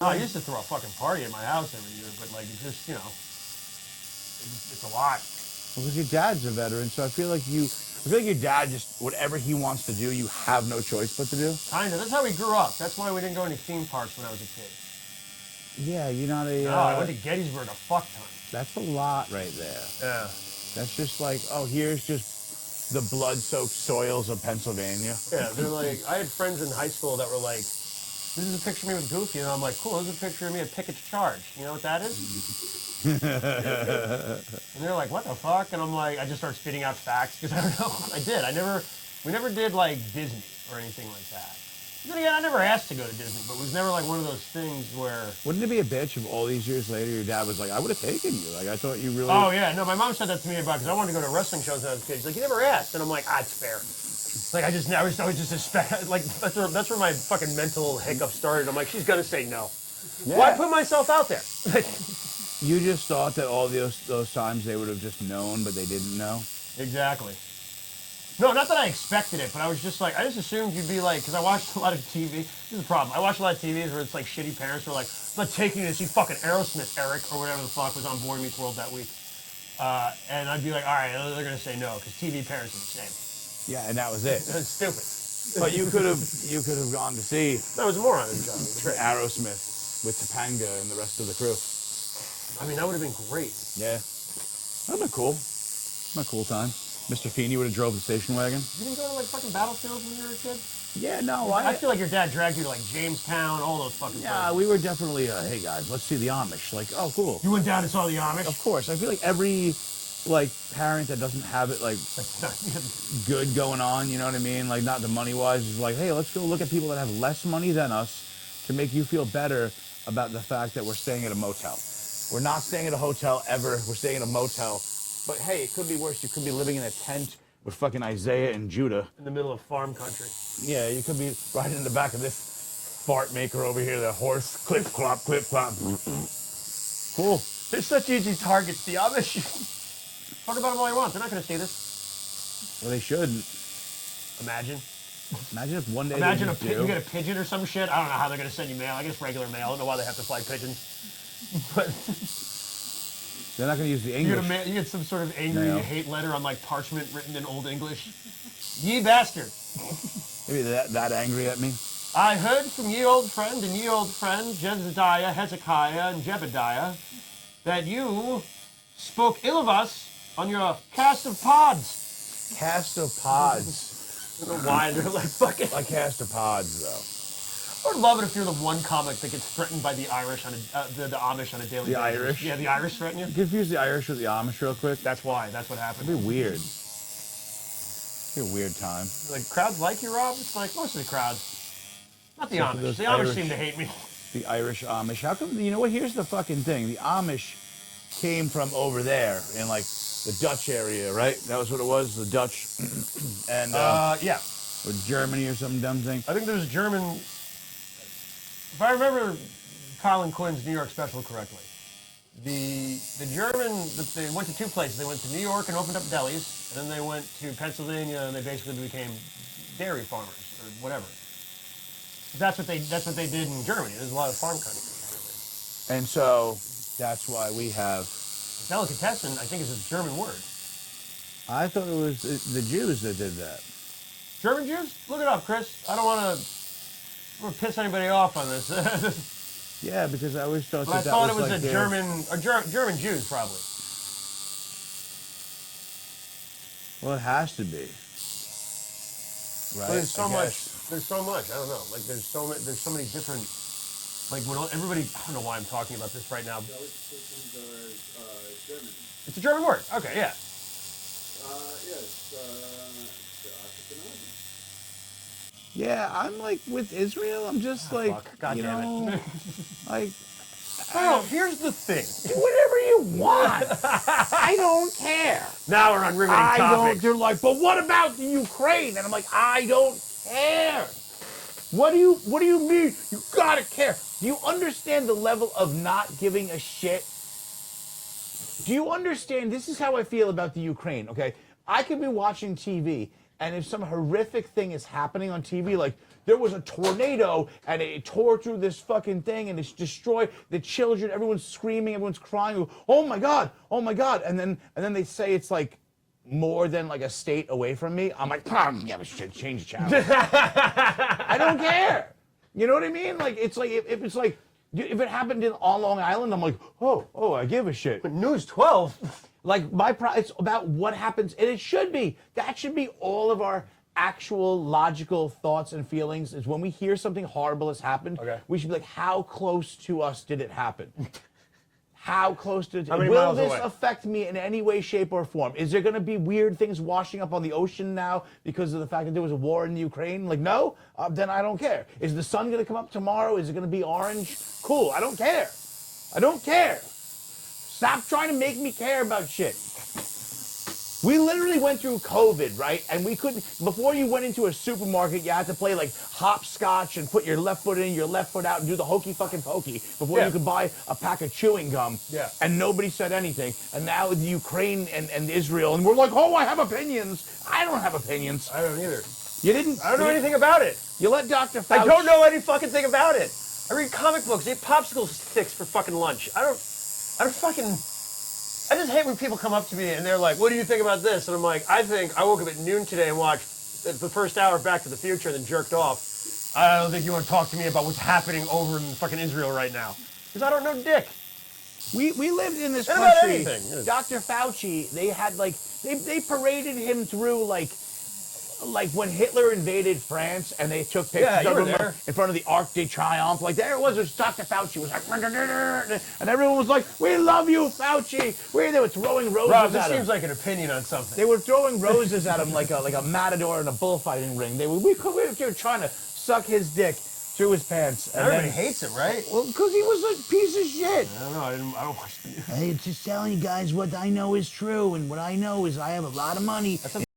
I used to throw a fucking party at my house every year, but like, it's just, it's a lot. Well, because your dad's a veteran, so I feel like your dad just, whatever he wants to do, you have no choice but to do. Kinda. That's how we grew up. That's why we didn't go to any theme parks when I was a kid. Yeah, you're not a... No, I went to Gettysburg a fuck ton. That's a lot right there. Yeah. That's just like, oh, here's just the blood-soaked soils of Pennsylvania. Yeah, they're like, I had friends in high school that were like, this is a picture of me with Goofy, and I'm like, cool, this is a picture of me at Pickett's Charge. You know what that is? And they're like, what the fuck? And I'm like, I just start spitting out facts, because I don't know. I did. We never did like Disney or anything like that. Then again, I never asked to go to Disney, but it was never like one of those things where... Wouldn't it be a bitch if all these years later your dad was like, I would have taken you? Like, I thought you really... Oh, yeah. No, my mom said that to me about, because I wanted to go to wrestling shows when I was a kid. She's like, you never asked. And I'm like, it's fair. Like, I was just expect, like, that's where my fucking mental hiccup started. I'm like, she's going to say no. Yeah. Why put myself out there? You just thought that all those times they would have just known, but they didn't know? Exactly. No, not that I expected it, but I was just like, I just assumed you'd be like, because I watched a lot of TV. This is the problem. I watched a lot of TVs where it's like shitty parents who are like, I'm not taking you to see fucking Aerosmith, Eric, or whatever the fuck was on Boy Meets World that week. And I'd be like, all right, they're going to say no, because TV parents are the same. Yeah, and that was it. It's stupid. But you could have gone to see That was a moron in the job. Aerosmith with Topanga and the rest of the crew. I mean, that would have been great. Yeah. That would have been cool. A cool time. Mr. Feeney would have drove the station wagon. You didn't go to like fucking battlefields when you were a kid? Yeah, no. I feel like your dad dragged you to like Jamestown, all those fucking Yeah, places. we were definitely, hey guys, let's see the Amish. Like, oh, cool. You went down and saw the Amish? Of course. I feel like every, like, parent that doesn't have it, like, good going on, you know what I mean? Like, not the money-wise, is like, hey, let's go look at people that have less money than us to make you feel better about the fact that we're staying at a motel. We're not staying at a hotel ever. We're staying at a motel. But, hey, it could be worse. You could be living in a tent with fucking Isaiah and Judah. In the middle of farm country. Yeah, you could be riding in the back of this fart maker over here, the horse, clip-clop, clip-clop. Cool. They're such easy targets, the Amish. Talk about them all you want. They're not going to see this. Well, they shouldn't. Imagine. Imagine if one day Imagine they you get a pigeon or some shit. I don't know how they're going to send you mail. I guess regular mail. I don't know why they have to fly pigeons. But they're not going to use the English. You get some sort of angry mail. hate letter on like parchment written in Old English. Ye bastard. Maybe that angry at me. I heard from ye old friend and ye old friend, Jedediah, Hezekiah, and Jebediah, that you spoke ill of us on your cast of pods. Cast of pods. I don't know why they're like fucking... A cast of pods, though. I would love it if you're the one comic that gets threatened by the Irish on the Amish on a daily basis. The Irish? Yeah, the Irish threaten you. Confuse the Irish with the Amish real quick. That's why. That's what happened. It'd be weird. It'd be a weird time. Like, crowds like you, Rob? It's like, most of the crowds. Not the Except for Amish. those The Amish Irish- seem to hate me. The Irish Amish. How come, you know what, here's the fucking thing. The Amish came from over there in, like, the Dutch area, right? That was what it was, the Dutch. And, Yeah. or Germany or some dumb thing. I think there's German... If I remember Colin Quinn's New York special correctly, the German, they went to two places. They went to New York and opened up delis, and then they went to Pennsylvania and they basically became dairy farmers or whatever. That's what they did in Germany. There's a lot of farm country. And so that's why we have... Delicatessen, I think, is a German word. I thought it was the Jews that did that. German Jews? Look it up, Chris. I don't want to piss anybody off on this. Yeah, because I always thought But I that thought was it was like a German Jews, probably. Well, it has to be. Right? But there's so I much. guess. There's so much. I don't know. Like there's so many different. Like when everybody. I don't know why I'm talking about this right now. Delicatessen are German. It's a German word. Okay, yeah. Yes, African American. Yeah, I'm like with Israel. I'm just like, Fuck. God you damn know, it. like, Oh, here's the thing. do whatever you want. I don't care. Now we're on riveting I topics. don't. They're like, but what about the Ukraine? And I'm like, I don't care. What do you mean? You gotta care. Do you understand the level of not giving a shit? Do you understand? This is how I feel about the Ukraine. Okay, I could be watching TV And if some horrific thing is happening on TV, like there was a tornado and it tore through this fucking thing and it's destroyed the children, everyone's screaming, everyone's crying, oh my God, and then they say it's like more than like a state away from me. I'm like, yeah, change the channel. I don't care. You know what I mean? Like it's like if it's like if it happened on Long Island, I'm like, oh, I give a shit. But News 12. Like it's about what happens, and it should be. That should be all of our actual logical thoughts and feelings. Is when we hear something horrible has happened, we should be like, how close to us did it happen? How close to? Will this affect me in any way, shape, or form? Is there going to be weird things washing up on the ocean now because of the fact that there was a war in the Ukraine? Like, no, then I don't care. Is the sun going to come up tomorrow? Is it going to be orange? Cool, I don't care. I don't care. Stop trying to make me care about shit. We literally went through COVID, right? And we couldn't, before you went into a supermarket, you had to play like hopscotch and put your left foot in, your left foot out, and do the hokey fucking pokey before you could buy a pack of chewing gum. Yeah. And nobody said anything. And now with Ukraine and Israel, and we're like, oh, I have opinions. I don't have opinions. I don't either. You didn't? I don't know anything about it. You let Dr. Fauci. I don't know any fucking thing about it. I read comic books. I eat popsicle sticks for fucking lunch. I just hate when people come up to me and they're like, what do you think about this? And I'm like, I woke up at noon today and watched the first hour of Back to the Future and then jerked off. I don't think you want to talk to me about what's happening over in fucking Israel right now. Because I don't know dick. We lived in this And about country. anything. Dr. Fauci, they had like, they paraded him through like when Hitler invaded France and they took pictures of him in front of the Arc de Triomphe. Like there it was Dr. Fauci was like, and everyone was like, we love you, Fauci. They were throwing roses Rob, this at him. seems like an opinion on something. They were throwing roses at him like a matador in a bullfighting ring. They were trying to suck his dick through his pants. And everybody hates him, right? Well, because he was a piece of shit. I don't know. I don't watch the news. Hey, just telling you guys what I know is true, and what I know is I have a lot of money.